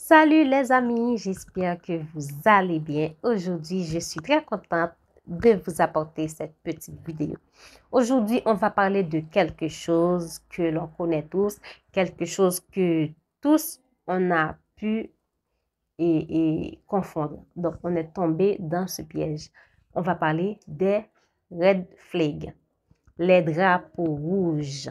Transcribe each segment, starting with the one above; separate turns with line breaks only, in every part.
Salut les amis, j'espère que vous allez bien. Aujourd'hui, je suis très contente de vous apporter cette petite vidéo. Aujourd'hui, on va parler de quelque chose que l'on connaît tous, quelque chose que tous on a pu confondre. Donc, on est tombé dans ce piège. On va parler des red flags, les drapeaux rouges.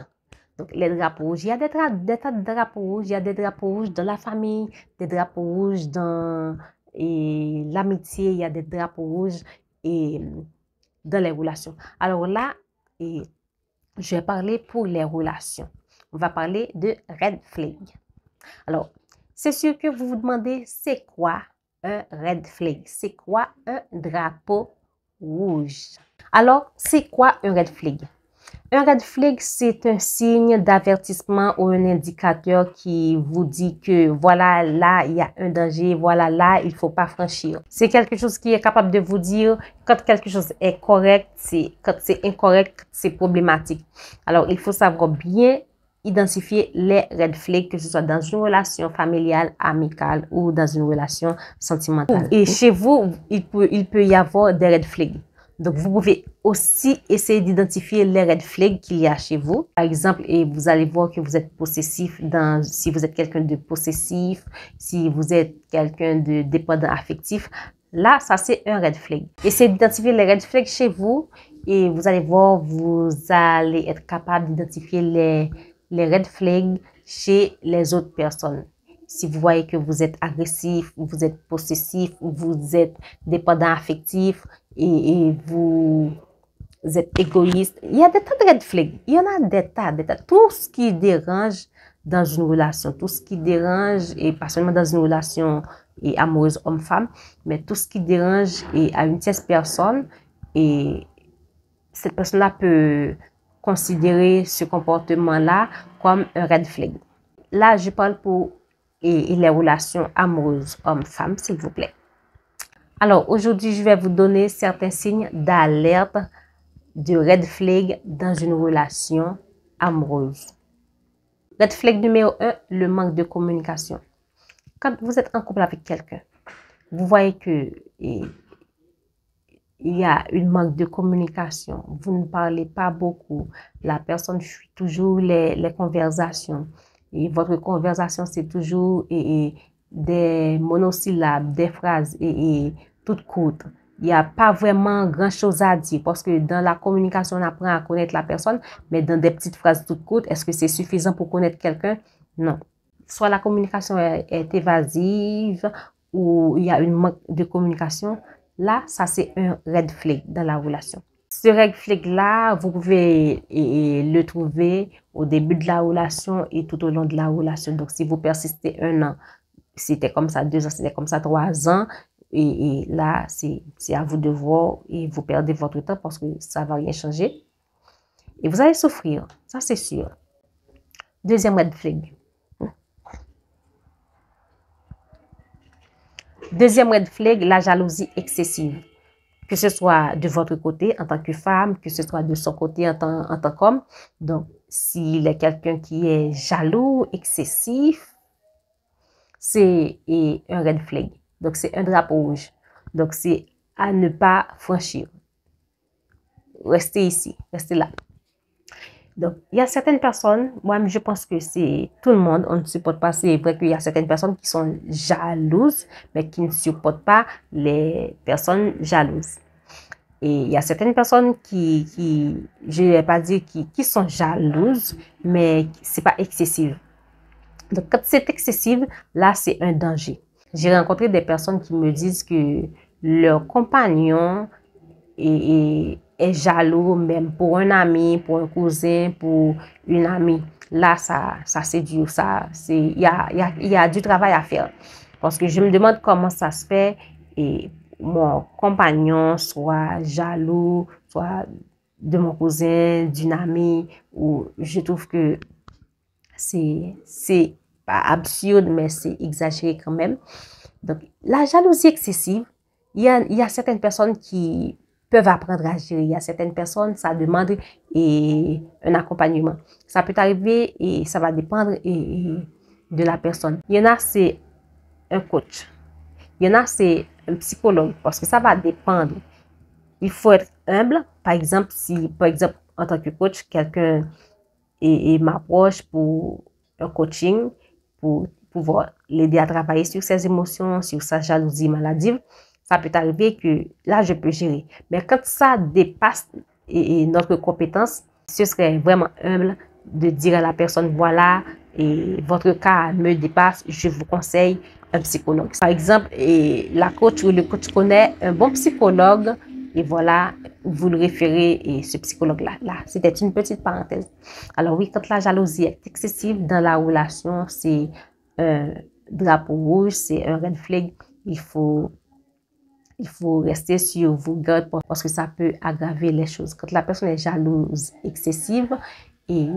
Donc, les drapeaux rouges, il y a des tas de drapeaux rouges. Il y a des drapeaux rouges dans la famille, des drapeaux rouges dans l'amitié, il y a des drapeaux rouges dans les relations. Alors là, je vais parler pour les relations. On va parler de red flag. Alors, c'est sûr que vous vous demandez, c'est quoi un red flag? C'est quoi un drapeau rouge? Alors, c'est quoi un red flag? Un red flag, c'est un signe d'avertissement ou un indicateur qui vous dit que voilà, là, il y a un danger, voilà, là, il ne faut pas franchir. C'est quelque chose qui est capable de vous dire quand quelque chose est correct, quand c'est incorrect, c'est problématique. Alors, il faut savoir bien identifier les red flags, que ce soit dans une relation familiale, amicale ou dans une relation sentimentale. Et chez vous, il peut y avoir des red flags. Donc, vous pouvez aussi essayer d'identifier les red flags qu'il y a chez vous. Par exemple, et vous allez voir que vous êtes possessif si vous êtes quelqu'un de possessif, si vous êtes quelqu'un de dépendant affectif. Là, ça, c'est un red flag. Essayez d'identifier les red flags chez vous et vous allez voir, vous allez être capable d'identifier les red flags chez les autres personnes. Si vous voyez que vous êtes agressif, vous êtes possessif, vous êtes dépendant affectif et vous êtes égoïste, il y a des tas de red flags. Il y en a des tas. Tout ce qui dérange dans une relation, tout ce qui dérange, et pas seulement dans une relation amoureuse homme-femme, mais tout ce qui dérange à une tierce personne, et cette personne-là peut considérer ce comportement-là comme un red flag. Là, je parle pour les relations amoureuses homme-femme, s'il vous plaît. Alors, aujourd'hui, je vais vous donner certains signes d'alerte de red flag dans une relation amoureuse. Red flag numéro 1, le manque de communication. Quand vous êtes en couple avec quelqu'un, vous voyez que il y a une manque de communication. Vous ne parlez pas beaucoup. La personne fuit toujours les conversations. Et votre conversation, c'est toujours des monosyllabes, des phrases toutes courtes. Il n'y a pas vraiment grand-chose à dire parce que dans la communication, on apprend à connaître la personne, mais dans des petites phrases toutes courtes, est-ce que c'est suffisant pour connaître quelqu'un? Non. Soit la communication est évasive ou il y a une manque de communication. Là, ça, c'est un red flag dans la relation. Ce red flag-là, vous pouvez le trouver au début de la relation et tout au long de la relation. Donc, si vous persistez 1 an, c'était comme ça 2 ans, c'était comme ça 3 ans, et là, c'est à vous de voir et vous perdez votre temps parce que ça ne va rien changer. Et vous allez souffrir, ça c'est sûr. Deuxième red flag. Deuxième red flag, la jalousie excessive. Que ce soit de votre côté en tant que femme, que ce soit de son côté en tant qu'homme. Donc, s'il est quelqu'un qui est jaloux, excessif, c'est un red flag. Donc, c'est un drapeau rouge. Donc, c'est à ne pas franchir. Restez ici, restez là. Donc, il y a certaines personnes, moi, je pense que c'est tout le monde, on ne supporte pas. C'est vrai qu'il y a certaines personnes qui sont jalouses, mais qui ne supportent pas les personnes jalouses. Et il y a certaines personnes je ne vais pas dire qui sont jalouses, mais c'est pas excessive. Donc, quand c'est excessif, là, c'est un danger. J'ai rencontré des personnes qui me disent que leur compagnon est jaloux, même pour un ami, pour un cousin, pour une amie. Là, ça c'est dur. Il y a du travail à faire. Parce que je me demande comment ça se fait et mon compagnon soit jaloux, soit de mon cousin, d'une amie, ou je trouve que c'est pas absurde, mais c'est exagéré quand même. Donc, la jalousie excessive, il y a certaines personnes qui peuvent apprendre à gérer. Il y a certaines personnes, ça demande un accompagnement. Ça peut arriver et ça va dépendre de la personne. Il y en a, c'est un coach. Il y en a, c'est un psychologue, parce que ça va dépendre. Il faut être humble. Par exemple, si, par exemple, en tant que coach, quelqu'un m'approche pour un coaching, pour pouvoir l'aider à travailler sur ses émotions, sur sa jalousie maladive, ça peut arriver que là, je peux gérer. Mais quand ça dépasse notre compétence, ce serait vraiment humble de dire à la personne, voilà, et votre cas me dépasse, je vous conseille un psychologue. Par exemple, la coach ou le coach connaît un bon psychologue et voilà, vous le référez et ce psychologue-là. Là, c'était une petite parenthèse. Alors oui, quand la jalousie est excessive dans la relation, c'est un drapeau rouge, c'est un red flag. Il faut rester sur vos gardes parce que ça peut aggraver les choses. Quand la personne est jalouse, excessive, et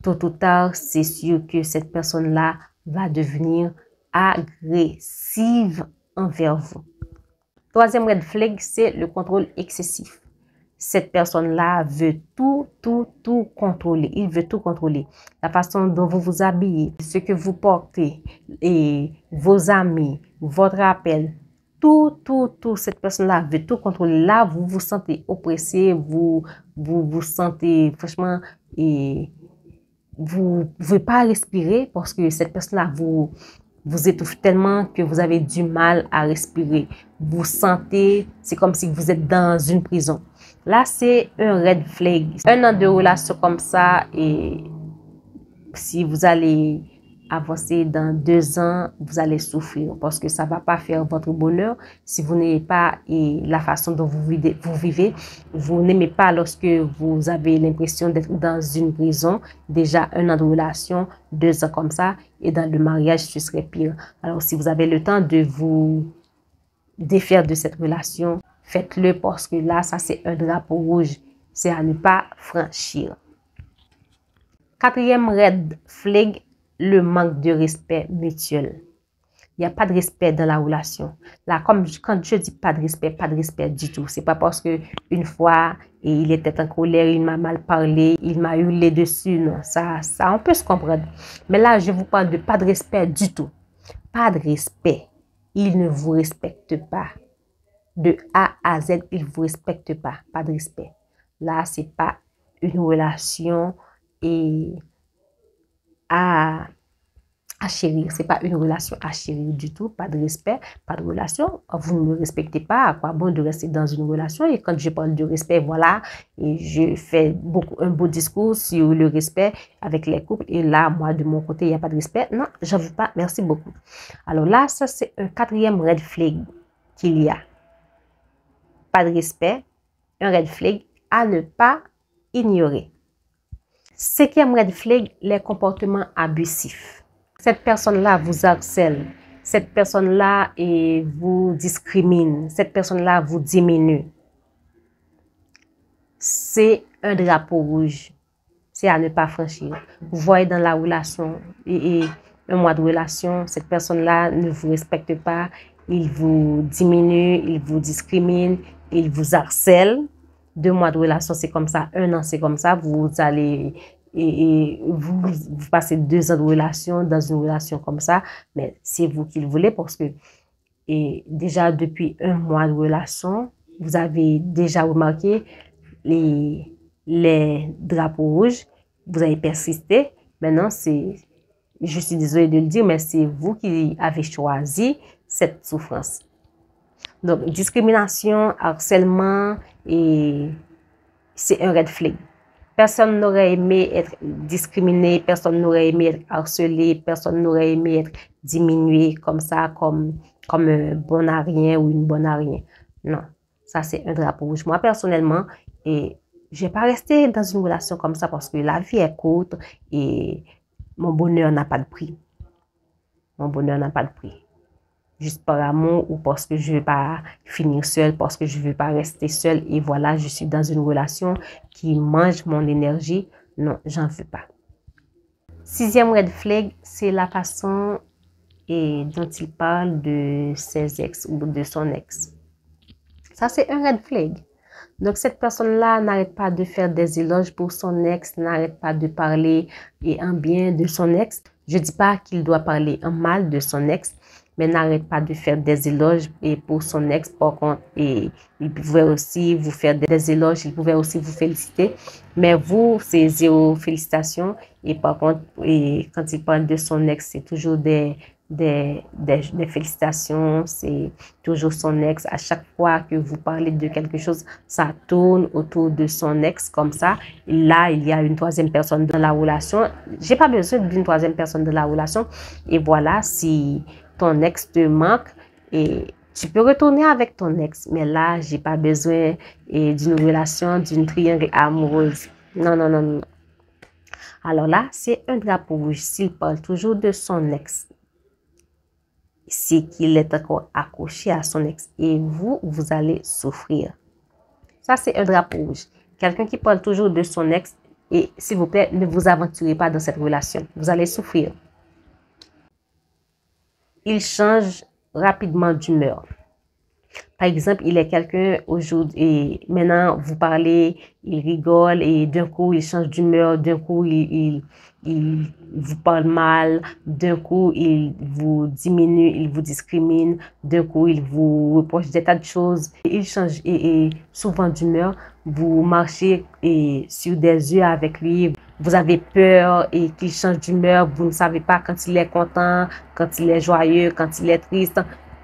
tôt ou tard, c'est sûr que cette personne-là va devenir agressive envers vous. Troisième red flag, c'est le contrôle excessif. Cette personne-là veut tout contrôler. Il veut tout contrôler. La façon dont vous vous habillez, ce que vous portez, et vos amis, votre appel, tout, cette personne-là veut tout contrôler. Là, vous vous sentez oppressé, vous sentez, franchement, et vous ne pouvez pas respirer parce que cette personne-là vous étouffe tellement que vous avez du mal à respirer. Vous sentez, c'est comme si vous êtes dans une prison. Là, c'est un red flag. Un an de relation comme ça, et si vous allez avancer dans 2 ans, vous allez souffrir parce que ça ne va pas faire votre bonheur. Si vous n'aimez pas la façon dont vous vivez, vous n'aimez pas lorsque vous avez l'impression d'être dans une prison. Déjà 1 an de relation, 2 ans comme ça, et dans le mariage, ce serait pire. Alors, si vous avez le temps de vous défaire de cette relation, faites-le parce que là, ça c'est un drapeau rouge. C'est à ne pas franchir. Quatrième red flag, le manque de respect mutuel. Il n'y a pas de respect dans la relation. Là, comme quand je dis pas de respect du tout. C'est pas parce que une fois il était en colère, il m'a mal parlé, il m'a hurlé dessus. Non, ça, on peut se comprendre. Mais là, je vous parle de pas de respect du tout. Pas de respect. Il ne vous respecte pas. De A à Z, il ne vous respecte pas. Pas de respect. Là, c'est pas une relation à chérir. C'est pas une relation à chérir du tout. Pas de respect, pas de relation. Vous ne me respectez pas. À quoi bon de rester dans une relation? Et quand je parle de respect, voilà, et je fais un beau discours sur le respect avec les couples. Et là, moi, de mon côté, il n'y a pas de respect. Non, j'en veux pas. Merci beaucoup. Alors là, ça, c'est un quatrième red flag qu'il y a. Pas de respect, un red flag à ne pas ignorer. Cinquième red flag, les comportements abusifs. Cette personne-là vous harcèle. Cette personne-là vous discrimine. Cette personne-là vous diminue. C'est un drapeau rouge. C'est à ne pas franchir. Vous voyez dans la relation, un mois de relation, cette personne-là ne vous respecte pas. Il vous diminue, il vous discrimine, il vous harcèle. 2 mois de relation, c'est comme ça. 1 an, c'est comme ça. Vous allez... vous passez 2 ans de relation dans une relation comme ça, mais c'est vous qui le voulez parce que déjà depuis 1 mois de relation, vous avez déjà remarqué les drapeaux rouges, vous avez persisté. Maintenant, je suis désolée de le dire, mais c'est vous qui avez choisi cette souffrance. Donc, discrimination, harcèlement, c'est un red flag. Personne n'aurait aimé être discriminé, personne n'aurait aimé être harcelé, personne n'aurait aimé être diminué comme ça, comme un bon à rien ou une bonne à rien. Non, ça c'est un drapeau rouge. Moi personnellement, je ne vais pas rester dans une relation comme ça parce que la vie est courte et mon bonheur n'a pas de prix. Mon bonheur n'a pas de prix. Juste par amour ou parce que je ne veux pas finir seule, parce que je ne veux pas rester seule et voilà, je suis dans une relation qui mange mon énergie. Non, j'en veux pas. 6e red flag, c'est la façon dont il parle de ses ex ou de son ex. Ça, c'est un red flag. Donc, cette personne-là n'arrête pas de faire des éloges pour son ex, n'arrête pas de parler en bien de son ex. Je ne dis pas qu'il doit parler en mal de son ex, mais n'arrête pas de faire des éloges et pour son ex. Par contre, et il pouvait aussi vous faire des éloges, il pouvait aussi vous féliciter, mais vous, c'est zéro félicitation. Et par contre, et quand il parle de son ex, c'est toujours des félicitations, c'est toujours son ex. À chaque fois que vous parlez de quelque chose, ça tourne autour de son ex comme ça. Et là, il y a une troisième personne dans la relation. J'ai pas besoin d'une troisième personne dans la relation. Et voilà, si ton ex te manque, et tu peux retourner avec ton ex. Mais là, j'ai pas besoin d'une relation, d'une triangle amoureuse. Non, non, non, non. Alors là, c'est un drapeau rouge. S'il parle toujours de son ex, c'est qu'il est encore accroché à son ex. Et vous allez souffrir. Ça, c'est un drapeau rouge. Quelqu'un qui parle toujours de son ex. Et s'il vous plaît, ne vous aventurez pas dans cette relation. Vous allez souffrir. Il change rapidement d'humeur. Par exemple, il est quelqu'un aujourd'hui et maintenant vous parlez, il rigole et d'un coup il change d'humeur, d'un coup il vous parle mal, d'un coup il vous diminue, il vous discrimine, d'un coup il vous reproche des tas de choses. Il change et souvent d'humeur, vous marchez sur des œufs avec lui. Vous avez peur et qu'il change d'humeur, vous ne savez pas quand il est content, quand il est joyeux, quand il est triste.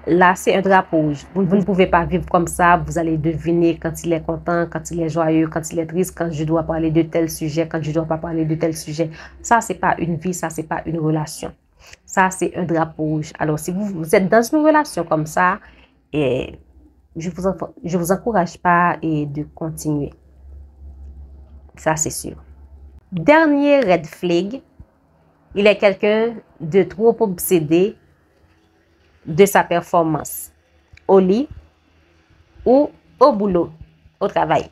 Là, c'est un drapeau rouge. Vous ne pouvez pas vivre comme ça. Vous allez deviner quand il est content, quand il est joyeux, quand il est triste, quand je dois parler de tel sujet, quand je ne dois pas parler de tel sujet. Ça, c'est pas une vie, ça, c'est pas une relation. Ça, c'est un drapeau rouge. Alors, si vous êtes dans une relation comme ça, et je vous encourage pas de continuer. Ça, c'est sûr. Dernier red flag, il est quelqu'un de trop obsédé de sa performance au lit ou au boulot, au travail.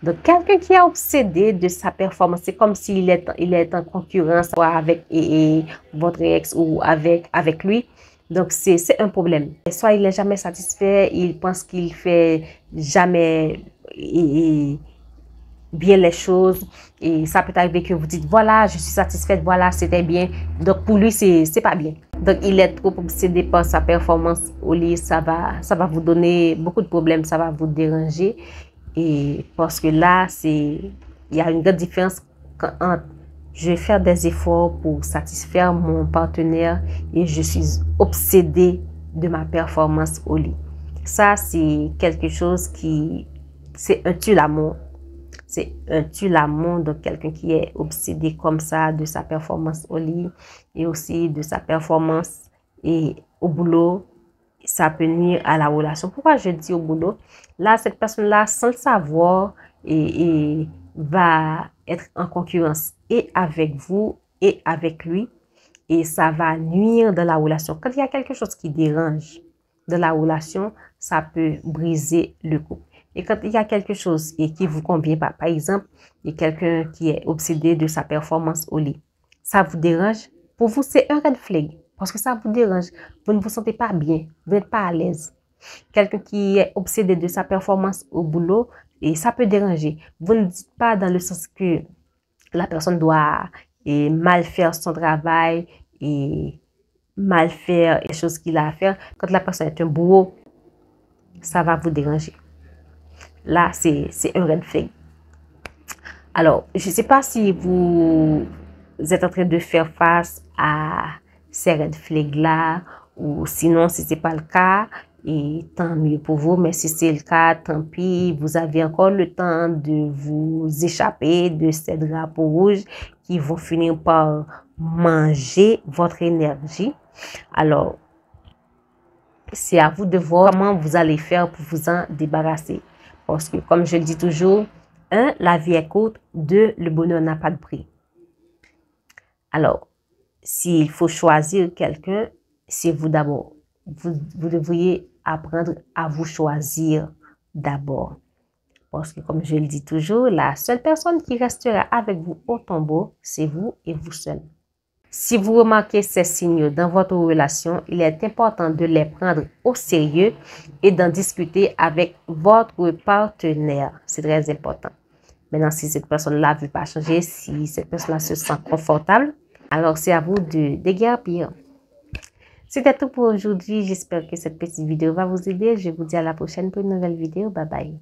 Donc, quelqu'un qui est obsédé de sa performance, c'est comme s'il est en concurrence avec votre ex ou avec lui. Donc, c'est un problème. Soit il n'est jamais satisfait, il pense qu'il fait jamais bien les choses et ça peut arriver que vous dites voilà je suis satisfaite, voilà c'était bien, donc pour lui c'est pas bien. Donc il est trop obsédé par sa performance au lit, ça va vous donner beaucoup de problèmes, ça va vous déranger et parce que là il y a une grande différence entre je vais faire des efforts pour satisfaire mon partenaire et je suis obsédée de ma performance au lit. Ça c'est quelque chose c'est un tue-l'amour. C'est un tue-l'amour de quelqu'un qui est obsédé comme ça de sa performance au lit et aussi de sa performance au boulot. Ça peut nuire à la relation. Pourquoi je dis au boulot? Là, cette personne-là, sans le savoir, va être en concurrence et avec vous et avec lui. Et ça va nuire dans la relation. Quand il y a quelque chose qui dérange dans la relation, ça peut briser le couple. Et quand il y a quelque chose qui ne vous convient pas, par exemple, il y a quelqu'un qui est obsédé de sa performance au lit, ça vous dérange, pour vous, c'est un red flag parce que ça vous dérange. Vous ne vous sentez pas bien, vous n'êtes pas à l'aise. Quelqu'un qui est obsédé de sa performance au boulot, et ça peut déranger. Vous ne dites pas dans le sens que la personne doit mal faire son travail et mal faire les choses qu'il a à faire. Quand la personne est un bourreau, ça va vous déranger. Là, c'est un red flag. Alors, je ne sais pas si vous êtes en train de faire face à ces red flags-là ou sinon, si ce n'est pas le cas, et tant mieux pour vous. Mais si c'est le cas, tant pis, vous avez encore le temps de vous échapper de ces drapeaux rouges qui vont finir par manger votre énergie. Alors, c'est à vous de voir comment vous allez faire pour vous en débarrasser. Parce que, comme je le dis toujours, 1, la vie est courte. 2, le bonheur n'a pas de prix. Alors, s'il faut choisir quelqu'un, c'est vous d'abord. Vous devriez apprendre à vous choisir d'abord. Parce que, comme je le dis toujours, la seule personne qui restera avec vous au tombeau, c'est vous et vous seul. Si vous remarquez ces signaux dans votre relation, il est important de les prendre au sérieux et d'en discuter avec votre partenaire. C'est très important. Maintenant, si cette personne-là ne veut pas changer, si cette personne-là se sent confortable, alors c'est à vous de déguerpir. C'était tout pour aujourd'hui. J'espère que cette petite vidéo va vous aider. Je vous dis à la prochaine pour une nouvelle vidéo. Bye bye.